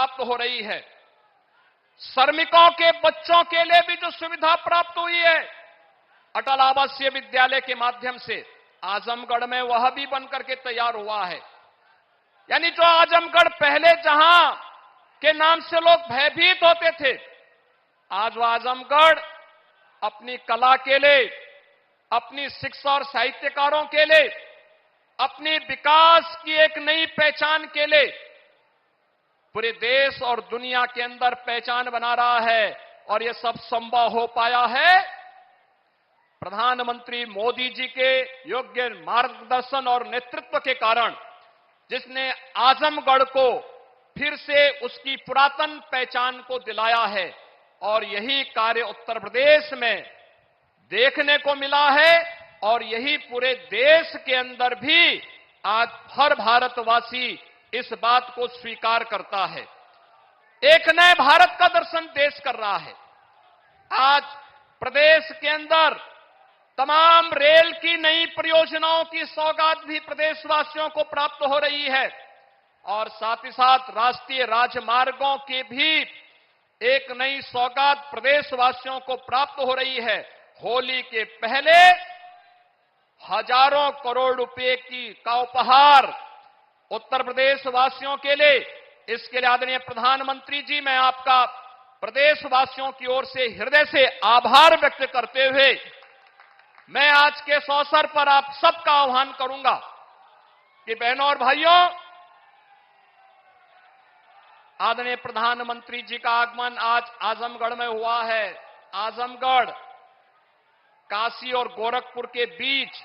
प्राप्त हो रही है। श्रमिकों के बच्चों के लिए भी जो सुविधा प्राप्त हुई है अटल आवासीय विद्यालय के माध्यम से, आजमगढ़ में वह भी बनकर के तैयार हुआ है। यानी जो आजमगढ़ पहले जहां के नाम से लोग भयभीत होते थे, आज वह आजमगढ़ अपनी कला के लिए, अपनी शिक्षा और साहित्यकारों के लिए, अपनी विकास की एक नई पहचान के लिए पूरे देश और दुनिया के अंदर पहचान बना रहा है। और यह सब संभव हो पाया है प्रधानमंत्री मोदी जी के योग्य मार्गदर्शन और नेतृत्व के कारण, जिसने आजमगढ़ को फिर से उसकी पुरातन पहचान को दिलाया है। और यही कार्य उत्तर प्रदेश में देखने को मिला है और यही पूरे देश के अंदर भी आज हर भारतवासी इस बात को स्वीकार करता है। एक नए भारत का दर्शन देश कर रहा है। आज प्रदेश के अंदर तमाम रेल की नई परियोजनाओं की सौगात भी प्रदेशवासियों को प्राप्त हो रही है और साथ ही साथ राष्ट्रीय राजमार्गों की भी एक नई सौगात प्रदेशवासियों को प्राप्त हो रही है। होली के पहले हजारों करोड़ रुपए का उपहार उत्तर प्रदेश वासियों के लिए, इसके लिए आदरणीय प्रधानमंत्री जी, मैं आपका प्रदेशवासियों की ओर से हृदय से आभार व्यक्त करते हुए मैं आज के इस अवसर पर आप सबका आह्वान करूंगा कि बहनों और भाइयों, आदरणीय प्रधानमंत्री जी का आगमन आज आजमगढ़ में हुआ है। आजमगढ़ काशी और गोरखपुर के बीच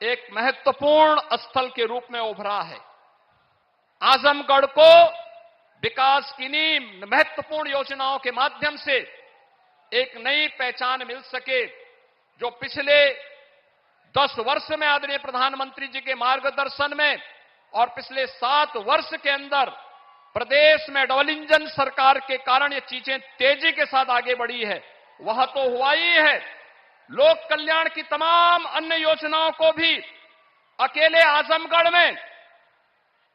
एक महत्वपूर्ण स्थल के रूप में उभरा है। आजमगढ़ को विकास की नींव महत्वपूर्ण योजनाओं के माध्यम से एक नई पहचान मिल सके, जो पिछले 10 वर्ष में आदरणीय प्रधानमंत्री जी के मार्गदर्शन में और पिछले 7 वर्ष के अंदर प्रदेश में डबल इंजन सरकार के कारण ये चीजें तेजी के साथ आगे बढ़ी है, वह तो हुआ ही है। लोक कल्याण की तमाम अन्य योजनाओं को भी अकेले आजमगढ़ में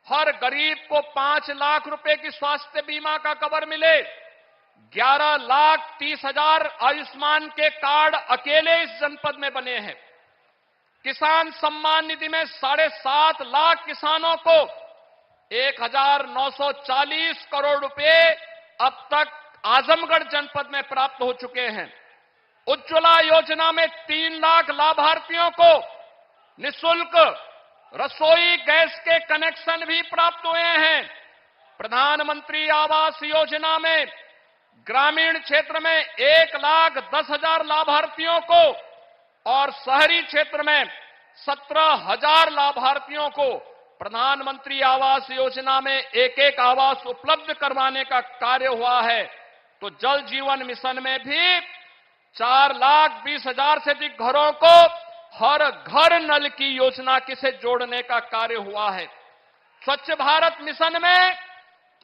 हर गरीब को 5 लाख रुपए की स्वास्थ्य बीमा का कवर मिले, 11,30,000 आयुष्मान के कार्ड अकेले इस जनपद में बने हैं। किसान सम्मान निधि में 7.5 लाख किसानों को 1,940 करोड़ रुपए अब तक आजमगढ़ जनपद में प्राप्त हो चुके हैं। उज्ज्वला योजना में 3 लाख लाभार्थियों को निःशुल्क रसोई गैस के कनेक्शन भी प्राप्त हुए हैं। प्रधानमंत्री आवास योजना में ग्रामीण क्षेत्र में 1,10,000 लाभार्थियों को और शहरी क्षेत्र में 17,000 लाभार्थियों को प्रधानमंत्री आवास योजना में एक आवास उपलब्ध करवाने का कार्य हुआ है। तो जल जीवन मिशन में भी 4,20,000 से अधिक घरों को हर घर नल की योजना से जोड़ने का कार्य हुआ है। स्वच्छ भारत मिशन में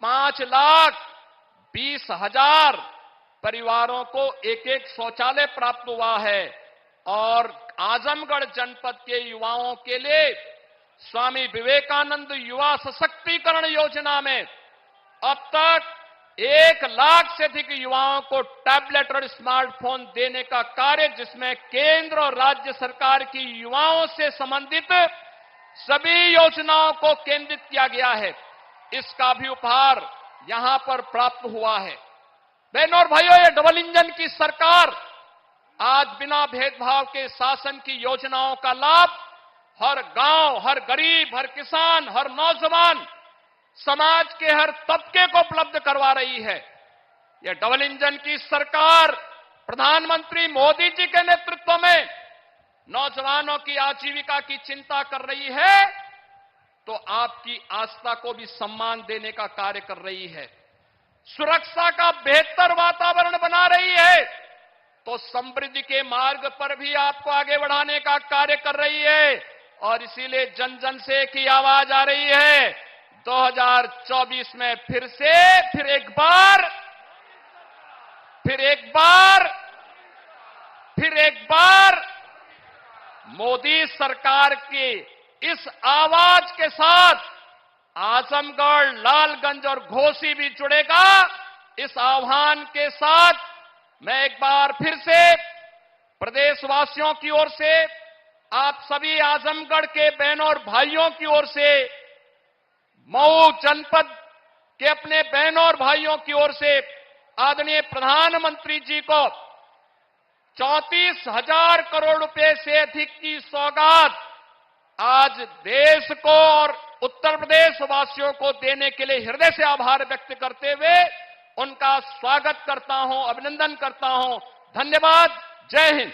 5,20,000 परिवारों को एक शौचालय प्राप्त हुआ है और आजमगढ़ जनपद के युवाओं के लिए स्वामी विवेकानंद युवा सशक्तिकरण योजना में अब तक 1 लाख से अधिक युवाओं को टैबलेट और स्मार्टफोन देने का कार्य, जिसमें केंद्र और राज्य सरकार की युवाओं से संबंधित सभी योजनाओं को केंद्रित किया गया है, इसका भी उपहार यहां पर प्राप्त हुआ है। बहनों और भाइयों, ये डबल इंजन की सरकार आज बिना भेदभाव के शासन की योजनाओं का लाभ हर गांव, हर गरीब, हर किसान, हर नौजवान, समाज के हर तबके को उपलब्ध करवा रही है। यह डबल इंजन की सरकार प्रधानमंत्री मोदी जी के नेतृत्व में नौजवानों की आजीविका की चिंता कर रही है, तो आपकी आस्था को भी सम्मान देने का कार्य कर रही है। सुरक्षा का बेहतर वातावरण बना रही है, तो समृद्धि के मार्ग पर भी आपको आगे बढ़ाने का कार्य कर रही है। और इसीलिए जन जन से एक ही आवाज आ रही है, 2024 में फिर एक बार मोदी सरकार की इस आवाज के साथ आजमगढ़, लालगंज और घोसी भी जुड़ेगा। इस आह्वान के साथ मैं एक बार फिर से प्रदेशवासियों की ओर से, आप सभी आजमगढ़ के बहनों और भाइयों की ओर से, मऊ जनपद के अपने बहनों और भाइयों की ओर से आदरणीय प्रधानमंत्री जी को 34,000 करोड़ रुपए से अधिक की सौगात आज देश को और उत्तर प्रदेश वासियों को देने के लिए हृदय से आभार व्यक्त करते हुए उनका स्वागत करता हूं, अभिनंदन करता हूं। धन्यवाद। जय हिंद।